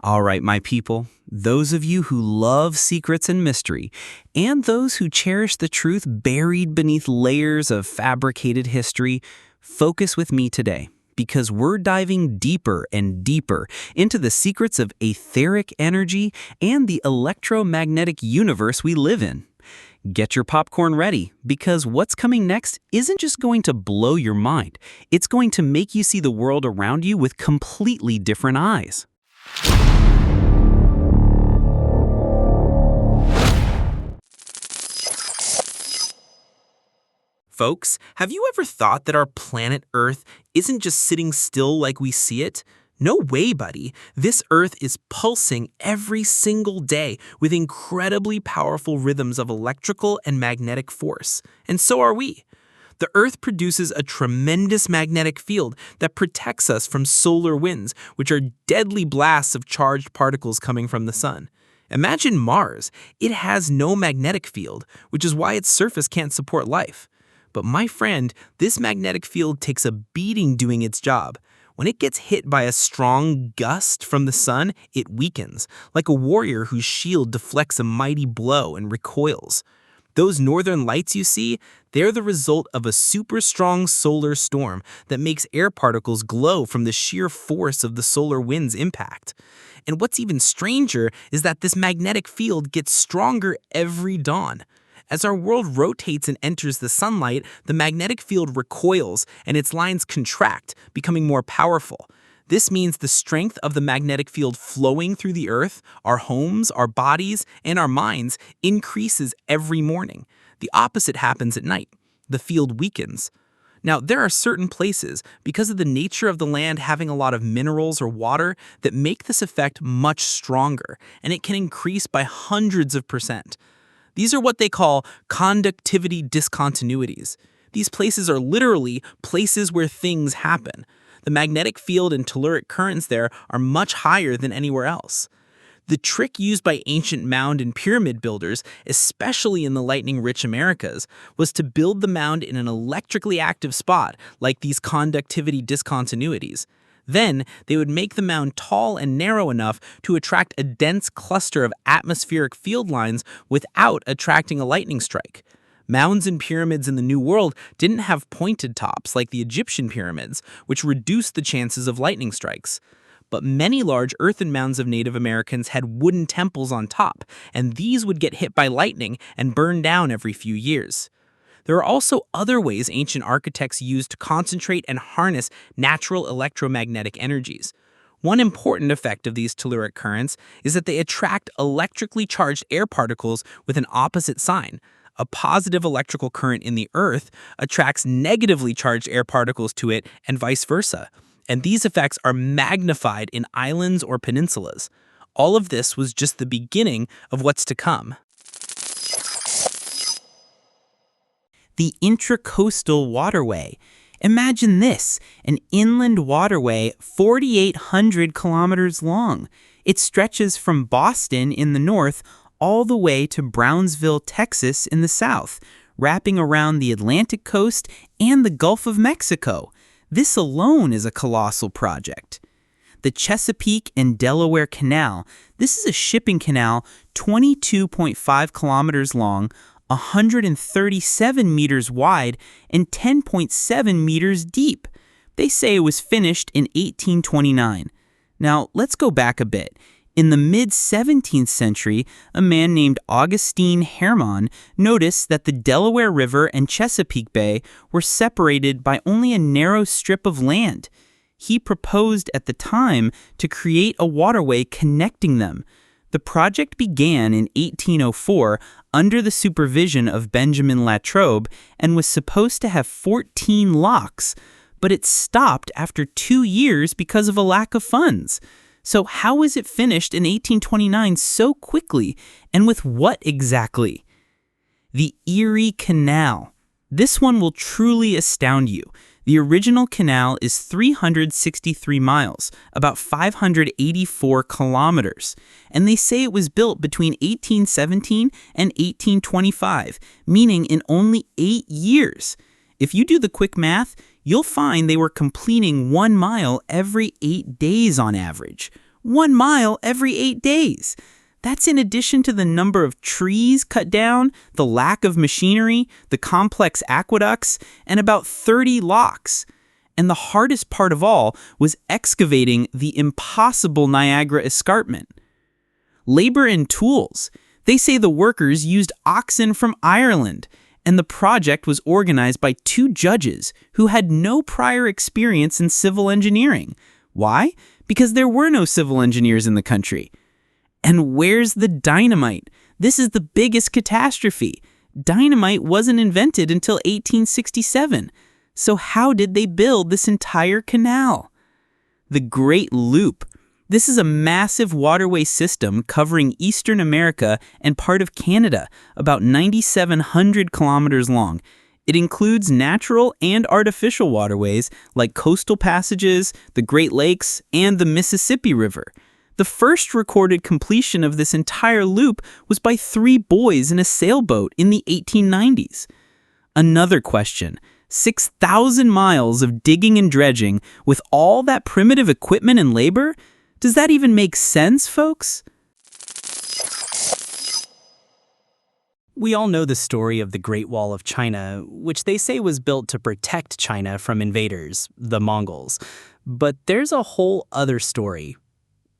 All right, my people, those of you who love secrets and mystery, and those who cherish the truth buried beneath layers of fabricated history, focus with me today, because we're diving deeper and deeper into the secrets of etheric energy and the electromagnetic universe we live in. Get your popcorn ready, because what's coming next isn't just going to blow your mind. It's going to make you see the world around you with completely different eyes. Folks, have you ever thought that our planet Earth isn't just sitting still like we see it? No way, buddy. This Earth is pulsing every single day with incredibly powerful rhythms of electrical and magnetic force. And so are we. The Earth produces a tremendous magnetic field that protects us from solar winds, which are deadly blasts of charged particles coming from the sun. Imagine Mars. It has no magnetic field, which is why its surface can't support life. But my friend, this magnetic field takes a beating doing its job. When it gets hit by a strong gust from the sun, it weakens, like a warrior whose shield deflects a mighty blow and recoils. Those northern lights you see, they're the result of a super strong solar storm that makes air particles glow from the sheer force of the solar wind's impact. And what's even stranger is that this magnetic field gets stronger every dawn. As our world rotates and enters the sunlight, the magnetic field recoils and its lines contract, becoming more powerful. This means the strength of the magnetic field flowing through the Earth, our homes, our bodies, and our minds increases every morning. The opposite happens at night. The field weakens. Now, there are certain places, because of the nature of the land having a lot of minerals or water, that make this effect much stronger, and it can increase by hundreds of %. These are what they call conductivity discontinuities. These places are literally places where things happen. The magnetic field and telluric currents there are much higher than anywhere else. The trick used by ancient mound and pyramid builders, especially in the lightning-rich Americas, was to build the mound in an electrically active spot, like these conductivity discontinuities. Then, they would make the mound tall and narrow enough to attract a dense cluster of atmospheric field lines without attracting a lightning strike. Mounds and pyramids in the New World didn't have pointed tops like the Egyptian pyramids, which reduced the chances of lightning strikes. But many large earthen mounds of Native Americans had wooden temples on top, and these would get hit by lightning and burn down every few years. There are also other ways ancient architects used to concentrate and harness natural electromagnetic energies. One important effect of these telluric currents is that they attract electrically charged air particles with an opposite sign. A positive electrical current in the Earth attracts negatively charged air particles to it and vice versa. And these effects are magnified in islands or peninsulas. All of this was just the beginning of what's to come. The Intracoastal Waterway. Imagine this, an inland waterway 4,800 kilometers long. It stretches from Boston in the north all the way to Brownsville, Texas in the south, wrapping around the Atlantic coast and the Gulf of Mexico. This alone is a colossal project. The Chesapeake and Delaware Canal. This is a shipping canal 22.5 kilometers long, 137 meters wide, and 10.7 meters deep. They say it was finished in 1829. Now, let's go back a bit. In the mid-17th century, a man named Augustine Hermann noticed that the Delaware River and Chesapeake Bay were separated by only a narrow strip of land. He proposed at the time to create a waterway connecting them. The project began in 1804 under the supervision of Benjamin Latrobe and was supposed to have 14 locks, but it stopped after 2 years because of a lack of funds. So how was it finished in 1829 so quickly, and with what exactly? The Erie Canal. This one will truly astound you. The original canal is 363 miles, about 584 kilometers, and they say it was built between 1817 and 1825, meaning in only 8 years. If you do the quick math, you'll find they were completing 1 mile every 8 days on average. 1 mile every 8 days. That's in addition to the number of trees cut down, the lack of machinery, the complex aqueducts, and about 30 locks. And the hardest part of all was excavating the impossible Niagara Escarpment. Labor and tools. They say the workers used oxen from Ireland, and the project was organized by 2 judges who had no prior experience in civil engineering. Why? Because there were no civil engineers in the country. And where's the dynamite? This is the biggest catastrophe. Dynamite wasn't invented until 1867. So how did they build this entire canal? The Great Loop. This is a massive waterway system covering Eastern America and part of Canada, about 9,700 kilometers long. It includes natural and artificial waterways like coastal passages, the Great Lakes, and the Mississippi River. The first recorded completion of this entire loop was by 3 boys in a sailboat in the 1890s. Another question. 6,000 miles of digging and dredging with all that primitive equipment and labor? Does that even make sense, folks? We all know the story of the Great Wall of China, which they say was built to protect China from invaders, the Mongols. But there's a whole other story.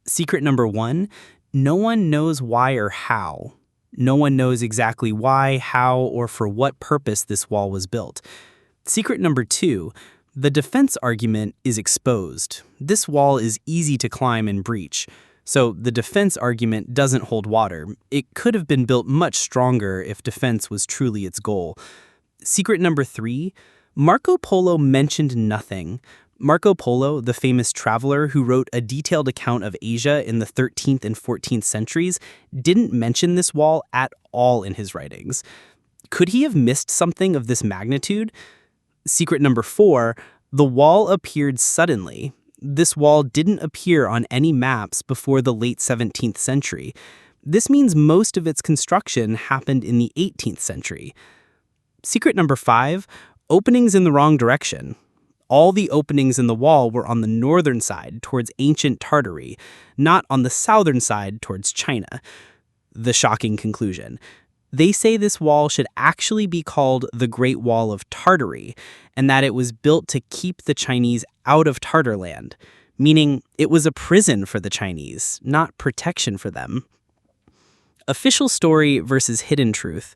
Secret number 1, no one knows why or how. No one knows exactly why, how, or for what purpose this wall was built. Secret number 2, the defense argument is exposed. This wall is easy to climb and breach. So the defense argument doesn't hold water. It could have been built much stronger if defense was truly its goal. Secret number 3, Marco Polo mentioned nothing. Marco Polo, the famous traveler who wrote a detailed account of Asia in the 13th and 14th centuries, didn't mention this wall at all in his writings. Could he have missed something of this magnitude? Secret number 4, the wall appeared suddenly. This wall didn't appear on any maps before the late 17th century. This means most of its construction happened in the 18th century. Secret number 5, openings in the wrong direction. All the openings in the wall were on the northern side towards ancient Tartary, not on the southern side towards China. The shocking conclusion. They say this wall should actually be called the Great Wall of Tartary, and that it was built to keep the Chinese out of Tartarland, meaning it was a prison for the Chinese, not protection for them. Official story versus hidden truth.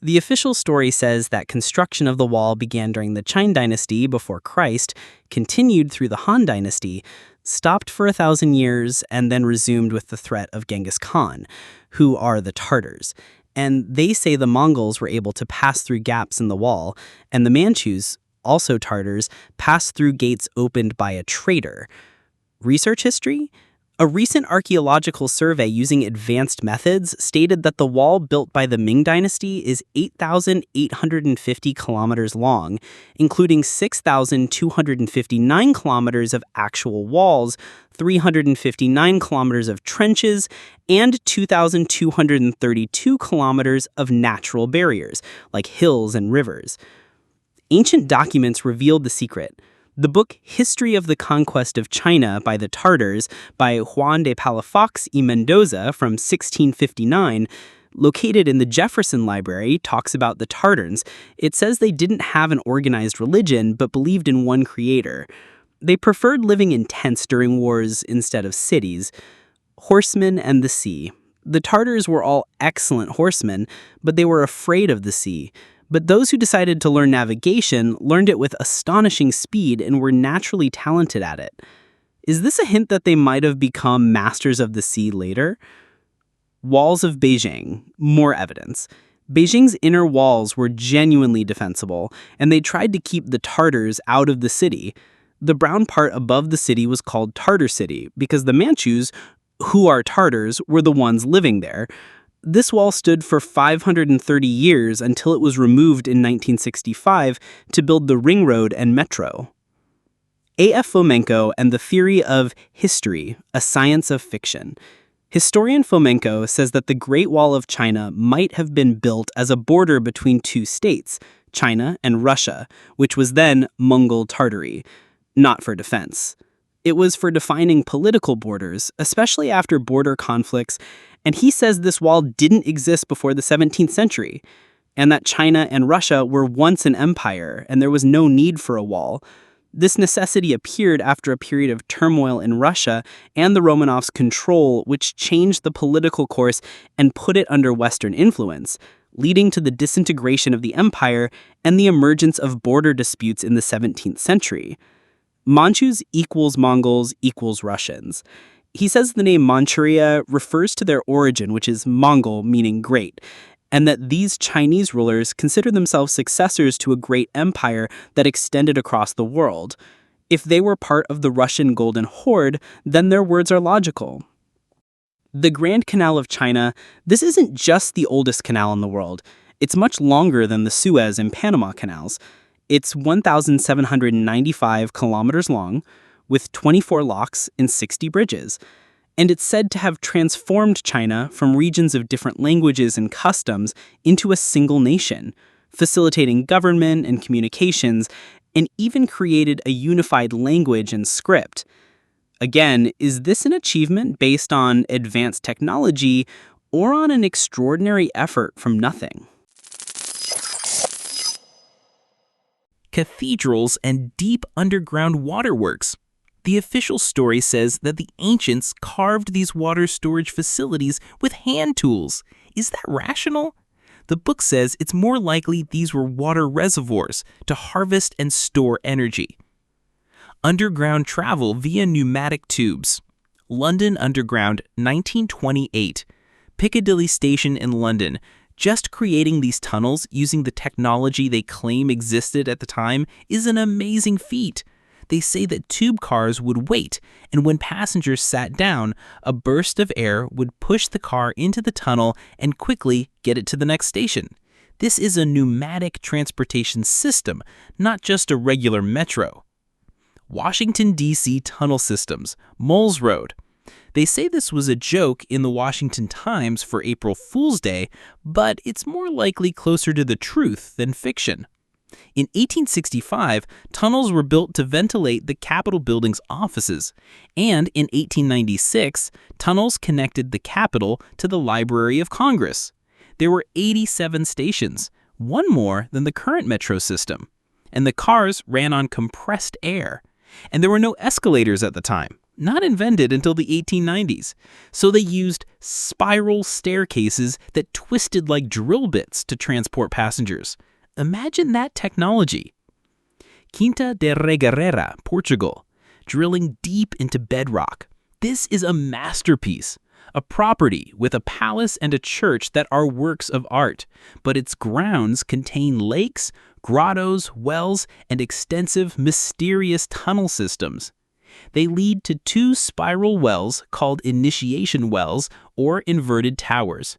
The official story says that construction of the wall began during the Qin dynasty before Christ, continued through the Han dynasty, stopped for 1,000 years, and then resumed with the threat of Genghis Khan, who are the Tartars. And they say the Mongols were able to pass through gaps in the wall, and the Manchus, also Tartars, passed through gates opened by a traitor. Research history? A recent archaeological survey using advanced methods stated that the wall built by the Ming Dynasty is 8,850 kilometers long, including 6,259 kilometers of actual walls, 359 kilometers of trenches, and 2,232 kilometers of natural barriers, like hills and rivers. Ancient documents revealed the secret. The book History of the Conquest of China by the Tartars by Juan de Palafox y Mendoza from 1659, located in the Jefferson Library, talks about the Tartars. It says they didn't have an organized religion but believed in one creator. They preferred living in tents during wars instead of cities. Horsemen and the sea. The Tartars were all excellent horsemen, but they were afraid of the sea. But those who decided to learn navigation learned it with astonishing speed and were naturally talented at it. Is this a hint that they might have become masters of the sea later? Walls of Beijing. More evidence. Beijing's inner walls were genuinely defensible, and they tried to keep the Tartars out of the city. The brown part above the city was called Tartar City because the Manchus, who are Tartars, were the ones living there. This wall stood for 530 years until it was removed in 1965 to build the ring road and metro. A.F. Fomenko and the theory of history, a science of fiction. Historian Fomenko says that the Great Wall of China might have been built as a border between 2 states, China and Russia, which was then Mongol Tartary, not for defense. It was for defining political borders, especially after border conflicts, and he says this wall didn't exist before the 17th century, and that China and Russia were once an empire, and there was no need for a wall. This necessity appeared after a period of turmoil in Russia and the Romanovs' control, which changed the political course and put it under Western influence, leading to the disintegration of the empire and the emergence of border disputes in the 17th century. Manchus equals Mongols equals Russians. He says the name Manchuria refers to their origin, which is Mongol, meaning great, and that these Chinese rulers consider themselves successors to a great empire that extended across the world. If they were part of the Russian Golden Horde, then their words are logical. The Grand Canal of China, this isn't just the oldest canal in the world. It's much longer than the Suez and Panama canals. It's 1,795 kilometers long, with 24 locks and 60 bridges. And it's said to have transformed China from regions of different languages and customs into a single nation, facilitating government and communications, and even created a unified language and script. Again, is this an achievement based on advanced technology or on an extraordinary effort from nothing? Cathedrals and deep underground waterworks. The official story says that the ancients carved these water storage facilities with hand tools. Is that rational? The book says it's more likely these were water reservoirs to harvest and store energy. Underground travel via pneumatic tubes. London Underground, 1928. Piccadilly Station in London. Just creating these tunnels using the technology they claim existed at the time is an amazing feat. They say that tube cars would wait, and when passengers sat down, a burst of air would push the car into the tunnel and quickly get it to the next station. This is a pneumatic transportation system, not just a regular metro. Washington, D.C. tunnel systems, Moles Road. They say this was a joke in the Washington Times for April Fool's Day, but it's more likely closer to the truth than fiction. In 1865, tunnels were built to ventilate the Capitol building's offices, and in 1896, tunnels connected the Capitol to the Library of Congress. There were 87 stations, one more than the current metro system, and the cars ran on compressed air. And there were no escalators at the time, not invented until the 1890s, so they used spiral staircases that twisted like drill bits to transport passengers. Imagine that technology. Quinta de Regueira, Portugal, drilling deep into bedrock. This is a masterpiece, a property with a palace and a church that are works of art, but its grounds contain lakes, grottos, wells, and extensive, mysterious tunnel systems. They lead to two spiral wells called initiation wells or inverted towers.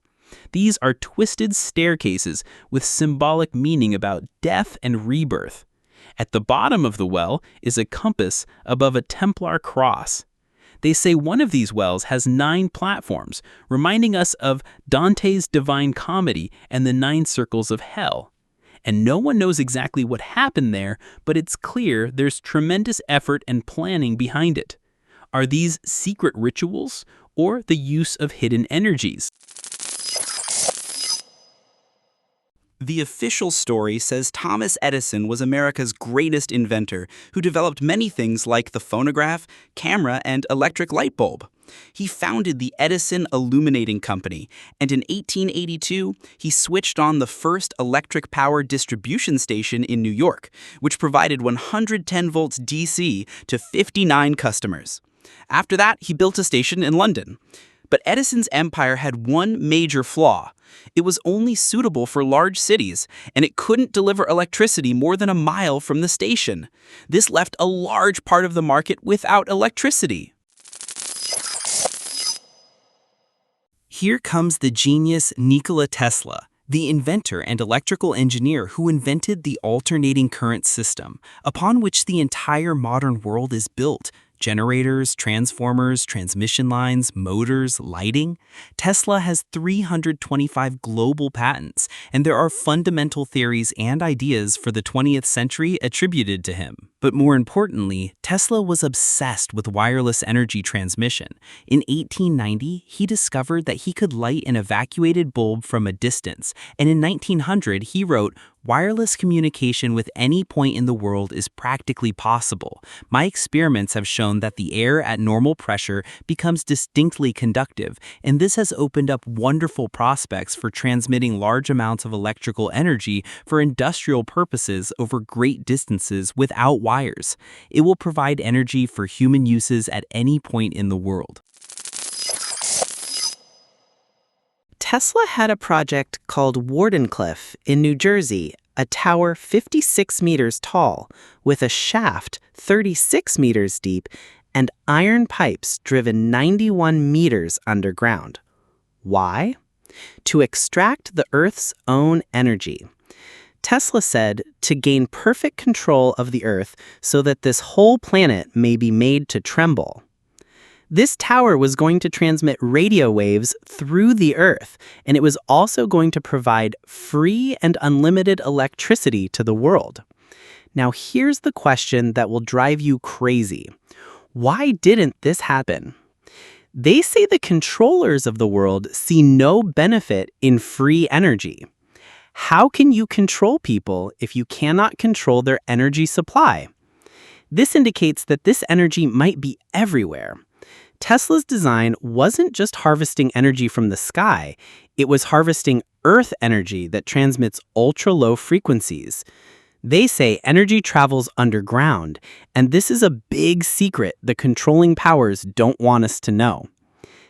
These are twisted staircases with symbolic meaning about death and rebirth. At the bottom of the well is a compass above a Templar cross. They say one of these wells has 9 platforms, reminding us of Dante's Divine Comedy and the 9 circles of hell. And no one knows exactly what happened there, but it's clear there's tremendous effort and planning behind it. Are these secret rituals or the use of hidden energies? The official story says Thomas Edison was America's greatest inventor, who developed many things like the phonograph, camera, and electric light bulb. He founded the Edison Illuminating Company, and in 1882, he switched on the first electric power distribution station in New York, which provided 110 volts DC to 59 customers. After that, he built a station in London. But Edison's empire had one major flaw. It was only suitable for large cities, and it couldn't deliver electricity more than a mile from the station. This left a large part of the market without electricity. Here comes the genius Nikola Tesla, the inventor and electrical engineer who invented the alternating current system, upon which the entire modern world is built. Generators, transformers, transmission lines, motors, lighting. Tesla has 325 global patents, and there are fundamental theories and ideas for the 20th century attributed to him. But more importantly, Tesla was obsessed with wireless energy transmission. In 1890, he discovered that he could light an evacuated bulb from a distance, and in 1900, he wrote, "Wireless communication with any point in the world is practically possible. My experiments have shown that the air at normal pressure becomes distinctly conductive, and this has opened up wonderful prospects for transmitting large amounts of electrical energy for industrial purposes over great distances without wires. It will provide energy for human uses at any point in the world." Tesla had a project called Wardenclyffe in New Jersey, a tower 56 meters tall, with a shaft 36 meters deep and iron pipes driven 91 meters underground. Why? To extract the Earth's own energy. Tesla said to gain perfect control of the Earth so that this whole planet may be made to tremble. This tower was going to transmit radio waves through the Earth, and it was also going to provide free and unlimited electricity to the world. Now here's the question that will drive you crazy. Why didn't this happen? They say the controllers of the world see no benefit in free energy. How can you control people if you cannot control their energy supply? This indicates that this energy might be everywhere. Tesla's design wasn't just harvesting energy from the sky, it was harvesting Earth energy that transmits ultra-low frequencies. They say energy travels underground, and this is a big secret the controlling powers don't want us to know.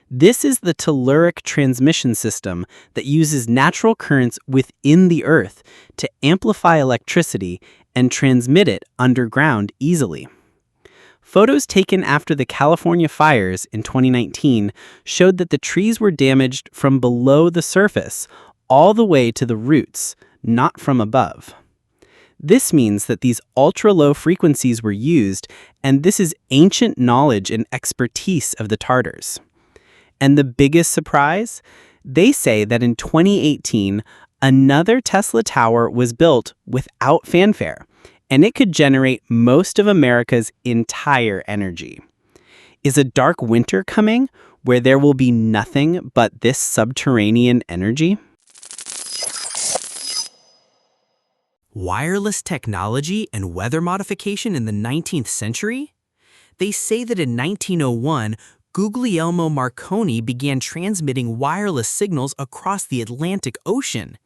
This is the telluric transmission system that uses natural currents within the Earth to amplify electricity and transmit it underground easily. Photos taken after the California fires in 2019 showed that the trees were damaged from below the surface all the way to the roots, not from above. This means that these ultra-low frequencies were used, and this is ancient knowledge and expertise of the Tartars. And the biggest surprise? They say that in 2018, another Tesla tower was built without fanfare, and it could generate most of America's entire energy. Is a dark winter coming where there will be nothing but this subterranean energy? Wireless technology and weather modification in the 19th century? They say that in 1901, Guglielmo Marconi began transmitting wireless signals across the Atlantic Ocean.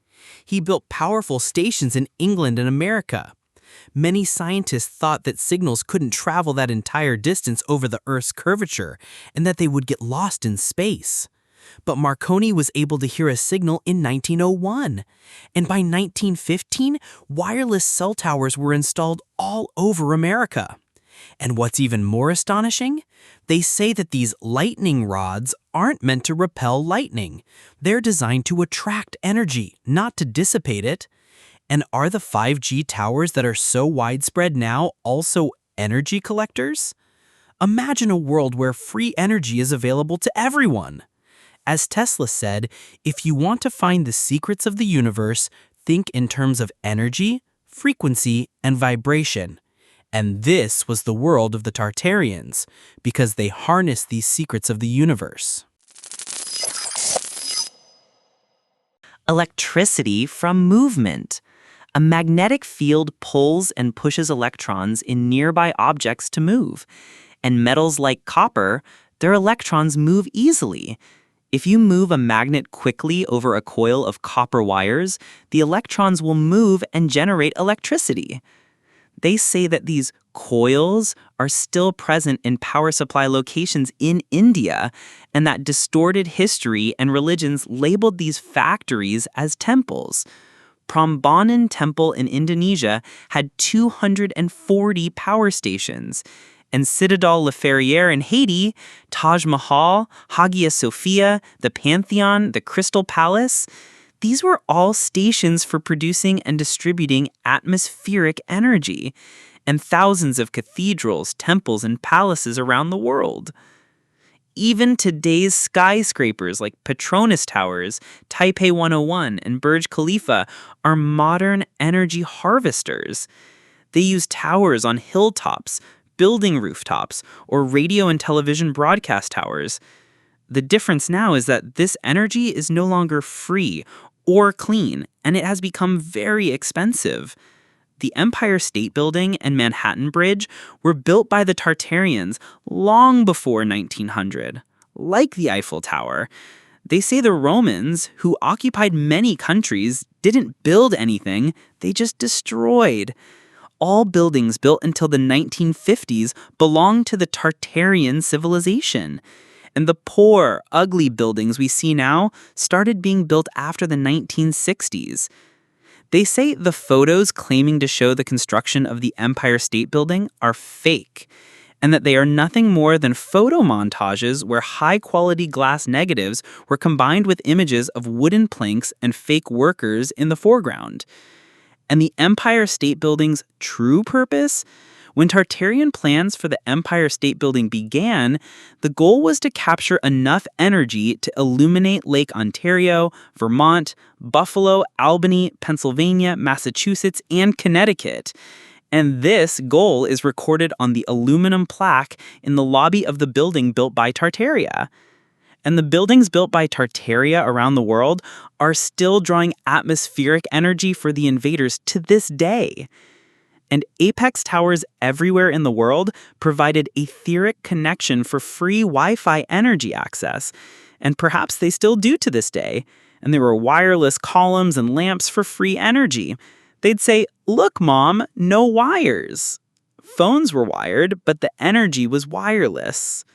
He built powerful stations in England and America. Many scientists thought that signals couldn't travel that entire distance over the Earth's curvature and that they would get lost in space. But Marconi was able to hear a signal in 1901. And by 1915, wireless cell towers were installed all over America. And what's even more astonishing? They say that these lightning rods aren't meant to repel lightning. They're designed to attract energy, not to dissipate it. And are the 5G towers that are so widespread now also energy collectors? Imagine a world where free energy is available to everyone. As Tesla said, if you want to find the secrets of the universe, think in terms of energy, frequency, and vibration. And this was the world of the Tartarians, because they harnessed these secrets of the universe. Electricity from movement. A magnetic field pulls and pushes electrons in nearby objects to move. And metals like copper, their electrons move easily. If you move a magnet quickly over a coil of copper wires, the electrons will move and generate electricity. They say that these coils are still present in power supply locations in India, and that distorted history and religions labeled these factories as temples. Prambanan Temple in Indonesia had 240 power stations, and Citadel La Ferrière in Haiti, Taj Mahal, Hagia Sophia, the Pantheon, the Crystal Palace, these were all stations for producing and distributing atmospheric energy. and thousands of cathedrals, temples, and palaces around the world. Even today's skyscrapers like Petronas Towers, Taipei 101, and Burj Khalifa are modern energy harvesters. They use towers on hilltops, building rooftops, or radio and television broadcast towers. The difference now is that this energy is no longer free or clean, and it has become very expensive. The Empire State Building and Manhattan Bridge were built by the Tartarians long before 1900. Like the Eiffel Tower, they say the Romans, who occupied many countries, didn't build anything, they just destroyed. All buildings built until the 1950s belonged to the Tartarian civilization. And the poor, ugly buildings we see now started being built after the 1960s. They say the photos claiming to show the construction of the Empire State Building are fake, and that they are nothing more than photo montages where high-quality glass negatives were combined with images of wooden planks and fake workers in the foreground. And the Empire State Building's true purpose? When Tartarian plans for the Empire State Building began, the goal was to capture enough energy to illuminate Lake Ontario, Vermont, Buffalo, Albany, Pennsylvania, Massachusetts, and Connecticut. And this goal is recorded on the aluminum plaque in the lobby of the building built by Tartaria. And the buildings built by Tartaria around the world are still drawing atmospheric energy for the invaders to this day. And apex towers everywhere in the world provided etheric connection for free Wi-Fi energy access, and perhaps they still do to this day. And there were wireless columns and lamps for free energy. They'd say, "Look, Mom, no wires." Phones were wired, but the energy was wireless.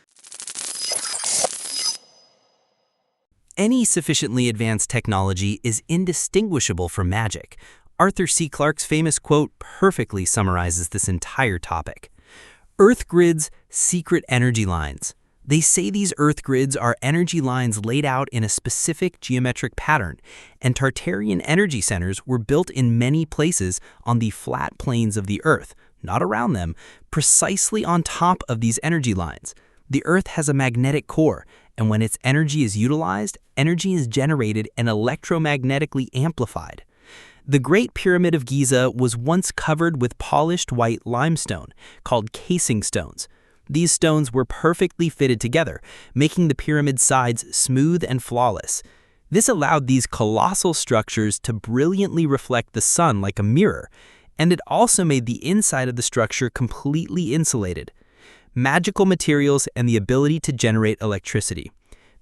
Any sufficiently advanced technology is indistinguishable from magic. Arthur C. Clarke's famous quote perfectly summarizes this entire topic. Earth grids, secret energy lines. They say these Earth grids are energy lines laid out in a specific geometric pattern, and Tartarian energy centers were built in many places on the flat planes of the Earth, not around them, precisely on top of these energy lines. The Earth has a magnetic core, and when its energy is utilized, energy is generated and electromagnetically amplified. The Great Pyramid of Giza was once covered with polished white limestone, called casing stones. These stones were perfectly fitted together, making the pyramid's sides smooth and flawless. This allowed these colossal structures to brilliantly reflect the sun like a mirror, and it also made the inside of the structure completely insulated. Magical materials and the ability to generate electricity.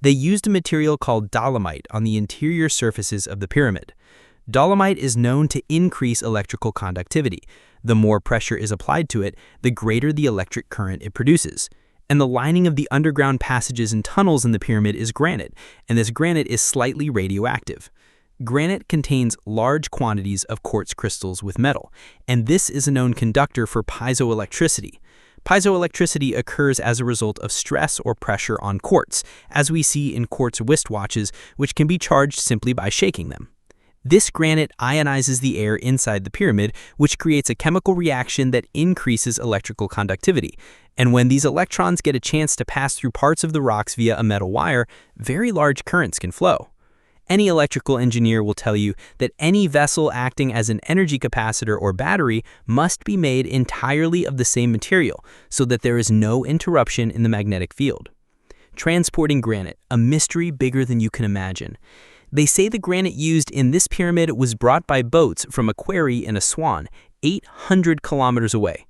They used a material called dolomite on the interior surfaces of the pyramid. Dolomite is known to increase electrical conductivity. The more pressure is applied to it, the greater the electric current it produces. And the lining of the underground passages and tunnels in the pyramid is granite, and this granite is slightly radioactive. Granite contains large quantities of quartz crystals with metal, and this is a known conductor for piezoelectricity. Piezoelectricity occurs as a result of stress or pressure on quartz, as we see in quartz wristwatches, which can be charged simply by shaking them. This granite ionizes the air inside the pyramid, which creates a chemical reaction that increases electrical conductivity. And when these electrons get a chance to pass through parts of the rocks via a metal wire, very large currents can flow. Any electrical engineer will tell you that any vessel acting as an energy capacitor or battery must be made entirely of the same material, so that there is no interruption in the magnetic field. Transporting granite, a mystery bigger than you can imagine. They say the granite used in this pyramid was brought by boats from a quarry in Aswan, 800 kilometers away.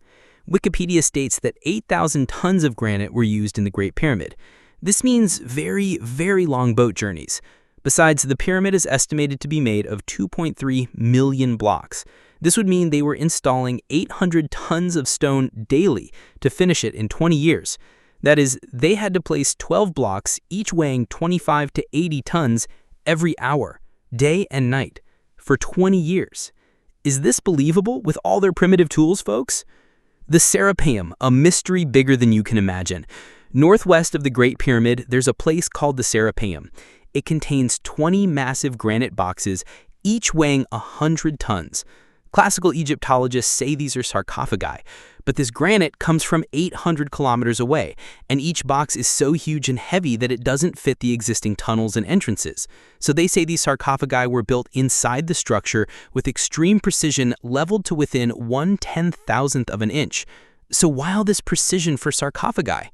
Wikipedia states that 8,000 tons of granite were used in the Great Pyramid. This means very, very long boat journeys. Besides, the pyramid is estimated to be made of 2.3 million blocks. This would mean they were installing 800 tons of stone daily to finish it in 20 years. That is, they had to place 12 blocks, each weighing 25 to 80 tons, every hour, day and night, for 20 years. Is this believable with all their primitive tools, folks? The Serapeum, a mystery bigger than you can imagine. Northwest of the Great Pyramid, there's a place called the Serapeum. It contains 20 massive granite boxes, each weighing 100 tons. Classical Egyptologists say these are sarcophagi, but this granite comes from 800 kilometers away, and each box is so huge and heavy that it doesn't fit the existing tunnels and entrances. So they say these sarcophagi were built inside the structure with extreme precision, leveled to within 1/10,000th of an inch. So why all this precision for sarcophagi?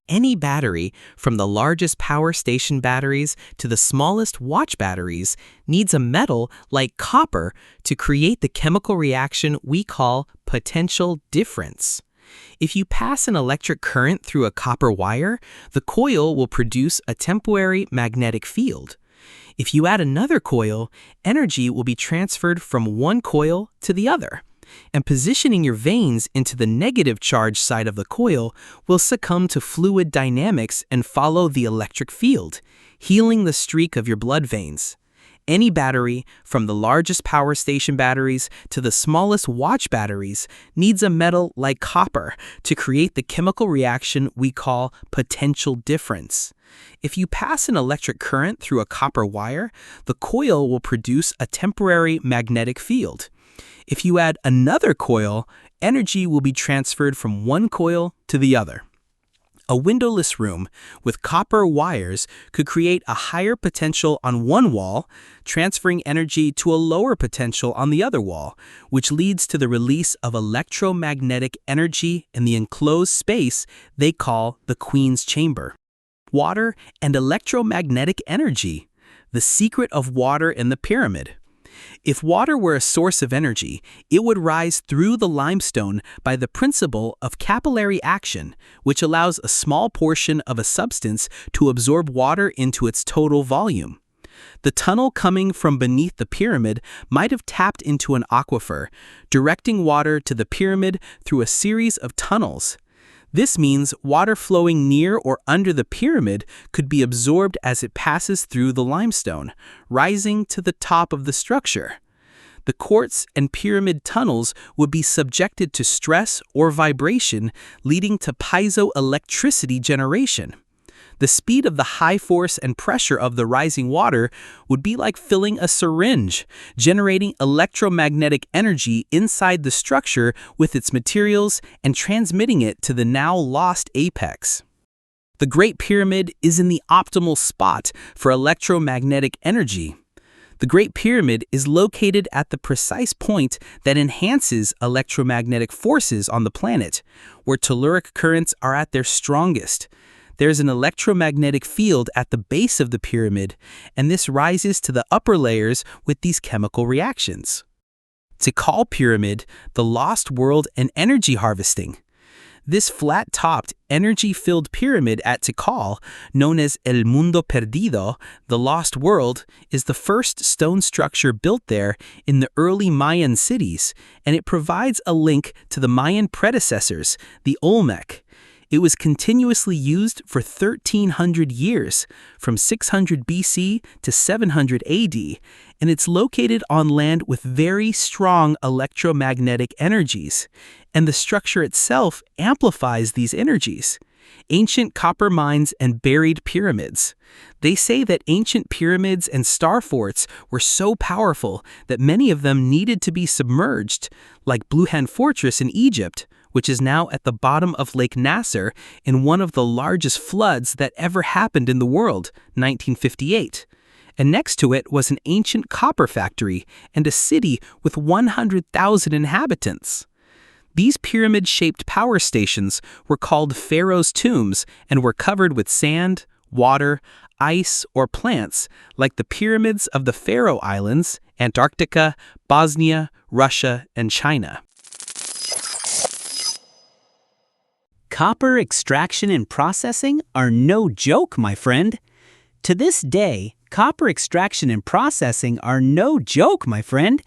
Any battery, from the largest power station batteries to the smallest watch batteries, needs a metal like copper to create the chemical reaction we call potential difference. If you pass an electric current through a copper wire, the coil will produce a temporary magnetic field. If you add another coil, energy will be transferred from one coil to the other. And positioning your veins into the negative charge side of the coil will succumb to fluid dynamics and follow the electric field, healing the streak of your blood veins. Any battery, from the largest power station batteries to the smallest watch batteries, needs a metal like copper to create the chemical reaction we call potential difference. If you pass an electric current through a copper wire, the coil will produce a temporary magnetic field. If you add another coil, energy will be transferred from one coil to the other. A windowless room with copper wires could create a higher potential on one wall, transferring energy to a lower potential on the other wall, which leads to the release of electromagnetic energy in the enclosed space they call the Queen's Chamber. Water and electromagnetic energy, the secret of water in the pyramid. If water were a source of energy, it would rise through the limestone by the principle of capillary action, which allows a small portion of a substance to absorb water into its total volume. The tunnel coming from beneath the pyramid might have tapped into an aquifer, directing water to the pyramid through a series of tunnels. This means water flowing near or under the pyramid could be absorbed as it passes through the limestone, rising to the top of the structure. The quartz and pyramid tunnels would be subjected to stress or vibration, leading to piezoelectricity generation. The speed of the high force and pressure of the rising water would be like filling a syringe, generating electromagnetic energy inside the structure with its materials and transmitting it to the now lost apex. The Great Pyramid is in the optimal spot for electromagnetic energy. The Great Pyramid is located at the precise point that enhances electromagnetic forces on the planet, where telluric currents are at their strongest. There's an electromagnetic field at the base of the pyramid, and this rises to the upper layers with these chemical reactions. Tikal Pyramid, the Lost World and Energy Harvesting. This flat-topped, energy-filled pyramid at Tikal, known as El Mundo Perdido, the Lost World, is the first stone structure built there in the early Mayan cities, and it provides a link to the Mayan predecessors, the Olmec. It was continuously used for 1,300 years, from 600 BC to 700 AD, and it's located on land with very strong electromagnetic energies, and the structure itself amplifies these energies. Ancient copper mines and buried pyramids. They say that ancient pyramids and star forts were so powerful that many of them needed to be submerged, like Bluhan Fortress in Egypt, which is now at the bottom of Lake Nasser in one of the largest floods that ever happened in the world, 1958. And next to it was an ancient copper factory and a city with 100,000 inhabitants. These pyramid-shaped power stations were called pharaoh's tombs and were covered with sand, water, ice, or plants, like the pyramids of the Faroe Islands, Antarctica, Bosnia, Russia, and China. Copper extraction and processing are no joke, my friend. To this day, copper extraction and processing are no joke, my friend.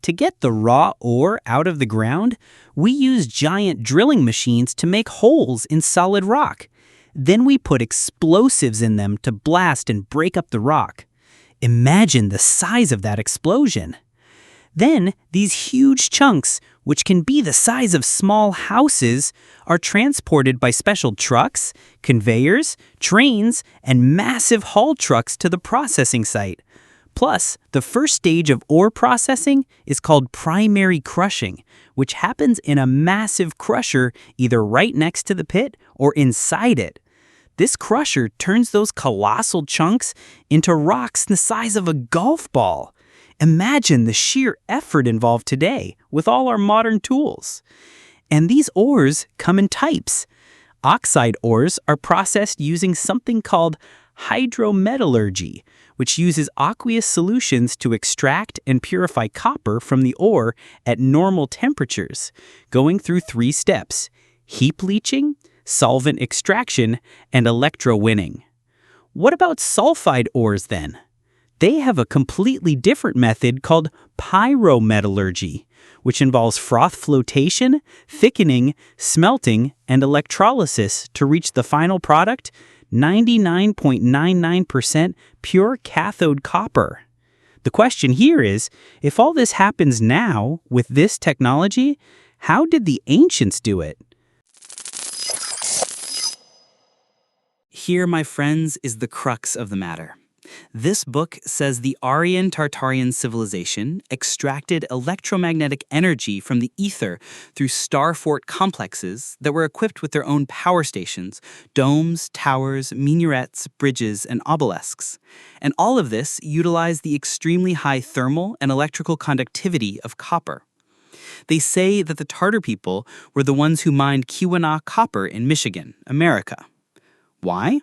To get the raw ore out of the ground, we use giant drilling machines to make holes in solid rock. Then we put explosives in them to blast and break up the rock. Imagine the size of that explosion. Then, these huge chunks, which can be the size of small houses, are transported by special trucks, conveyors, trains, and massive haul trucks to the processing site. Plus, the first stage of ore processing is called primary crushing, which happens in a massive crusher either right next to the pit or inside it. This crusher turns those colossal chunks into rocks the size of a golf ball. Imagine the sheer effort involved today with all our modern tools. And these ores come in types. Oxide ores are processed using something called hydrometallurgy, which uses aqueous solutions to extract and purify copper from the ore at normal temperatures, going through 3 steps: heap leaching, solvent extraction, and electrowinning. What about sulfide ores then? They have a completely different method called pyrometallurgy, which involves froth flotation, thickening, smelting, and electrolysis to reach the final product, 99.99% pure cathode copper. The question here is, if all this happens now with this technology, how did the ancients do it? Here, my friends, is the crux of the matter. This book says the Aryan Tartarian civilization extracted electromagnetic energy from the ether through star fort complexes that were equipped with their own power stations, domes, towers, minarets, bridges, and obelisks. And all of this utilized the extremely high thermal and electrical conductivity of copper. They say that the Tartar people were the ones who mined Keweenaw copper in Michigan, America. Why?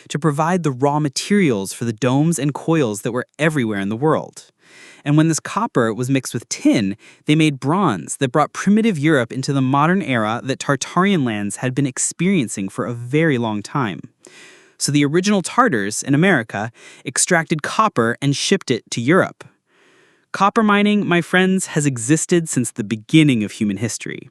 To provide the raw materials for the domes and coils that were everywhere in the world. And when this copper was mixed with tin, they made bronze that brought primitive Europe into the modern era that Tartarian lands had been experiencing for a very long time. So the original Tartars in America extracted copper and shipped it to Europe. Copper mining, my friends, has existed since the beginning of human history.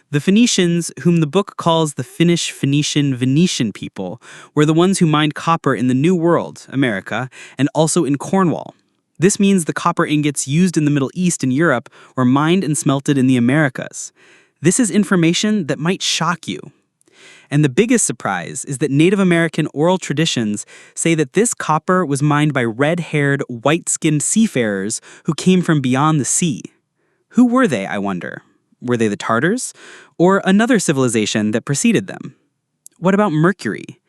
The Phoenicians, whom the book calls the Finnish, Phoenician, Venetian people, were the ones who mined copper in the New World, America, and also in Cornwall. This means the copper ingots used in the Middle East and Europe were mined and smelted in the Americas. This is information that might shock you. And the biggest surprise is that Native American oral traditions say that this copper was mined by red-haired, white-skinned seafarers who came from beyond the sea. Who were they, I wonder? Were they the Tartars? Or another civilization that preceded them? What about mercury?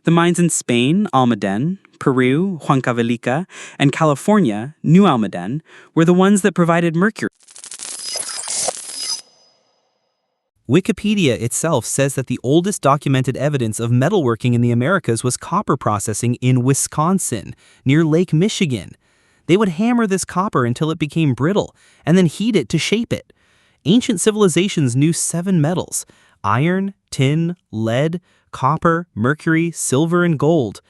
The mines in Spain, Almaden, Peru, Huancavelica, and California, New Almaden, were the ones that provided mercury. Wikipedia itself says that the oldest documented evidence of metalworking in the Americas was copper processing in Wisconsin, near Lake Michigan. They would hammer this copper until it became brittle, and then heat it to shape it. Ancient civilizations knew 7 metals: iron, tin, lead, copper, mercury, silver, and gold.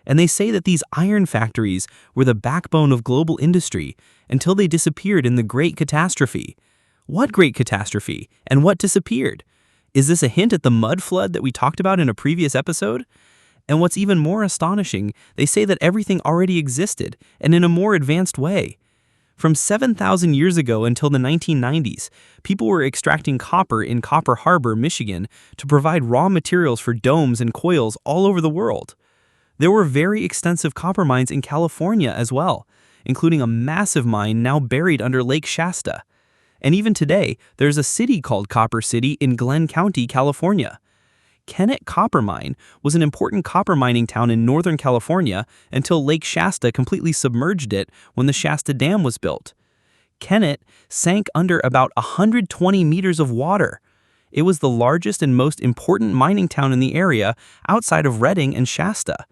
And they say that these iron factories were the backbone of global industry until they disappeared in the Great Catastrophe. What great catastrophe? And what disappeared? Is this a hint at the mud flood that we talked about in a previous episode? And what's even more astonishing, they say that everything already existed, and in a more advanced way. From 7,000 years ago until the 1990s, people were extracting copper in Copper Harbor, Michigan, to provide raw materials for domes and coils all over the world. There were very extensive copper mines in California as well, including a massive mine now buried under Lake Shasta. And even today, there's a city called Copper City in Glenn County, California. Kennett Copper Mine was an important copper mining town in Northern California until Lake Shasta completely submerged it when the Shasta Dam was built. Kennett sank under about 120 meters of water. It was the largest and most important mining town in the area outside of Redding and Shasta.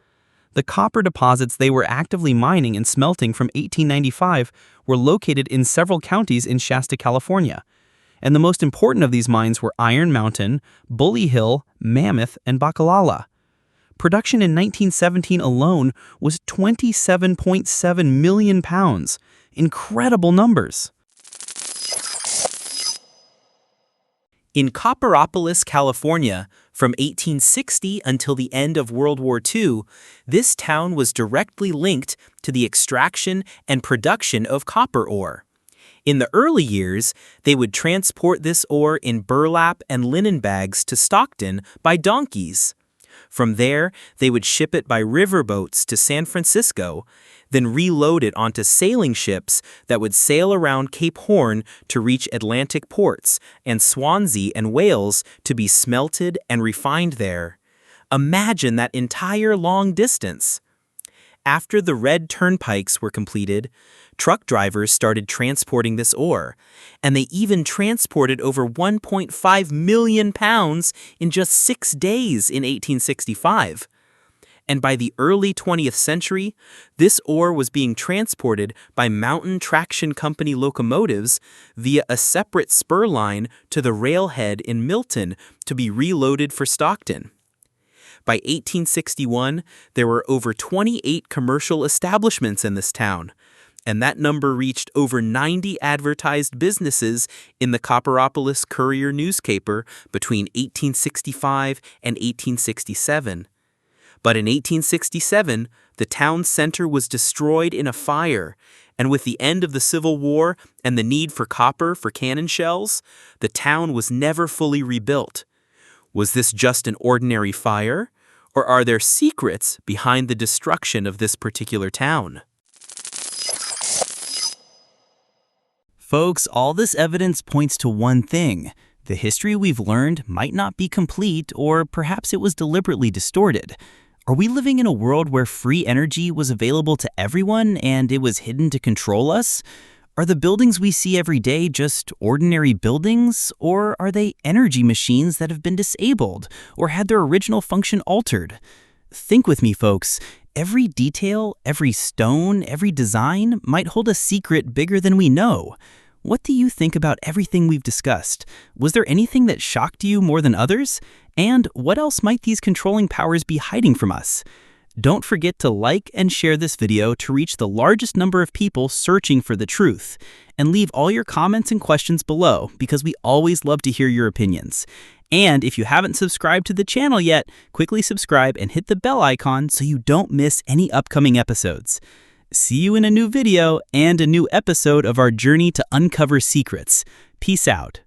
The copper deposits they were actively mining and smelting from 1895 were located in several counties in Shasta, California. And the most important of these mines were Iron Mountain, Bully Hill, Mammoth, and Bacalala. Production in 1917 alone was 27.7 million pounds. Incredible numbers. In Copperopolis, California, from 1860 until the end of World War II, this town was directly linked to the extraction and production of copper ore. In the early years, they would transport this ore in burlap and linen bags to Stockton by donkeys. From there, they would ship it by riverboats to San Francisco. then reload it onto sailing ships that would sail around Cape Horn to reach Atlantic ports and Swansea and Wales to be smelted and refined there. Imagine that entire long distance. After the red turnpikes were completed, truck drivers started transporting this ore, and they even transported over 1.5 million pounds in just 6 days in 1865. And by the early 20th century, this ore was being transported by Mountain Traction Company locomotives via a separate spur line to the railhead in Milton to be reloaded for Stockton. By 1861, there were over 28 commercial establishments in this town, and that number reached over 90 advertised businesses in the Copperopolis Courier newspaper between 1865 and 1867. But in 1867, the town center was destroyed in a fire, and with the end of the Civil War and the need for copper for cannon shells, the town was never fully rebuilt. Was this just an ordinary fire, or are there secrets behind the destruction of this particular town? Folks, all this evidence points to one thing. The history we've learned might not be complete, or perhaps it was deliberately distorted. Are we living in a world where free energy was available to everyone and it was hidden to control us? Are the buildings we see every day just ordinary buildings, or are they energy machines that have been disabled or had their original function altered? Think with me, folks. Every detail, every stone, every design might hold a secret bigger than we know. What do you think about everything we've discussed? Was there anything that shocked you more than others? And what else might these controlling powers be hiding from us? Don't forget to like and share this video to reach the largest number of people searching for the truth. And leave all your comments and questions below, because we always love to hear your opinions. And if you haven't subscribed to the channel yet, quickly subscribe and hit the bell icon so you don't miss any upcoming episodes. See you in a new video and a new episode of our journey to uncover secrets. Peace out.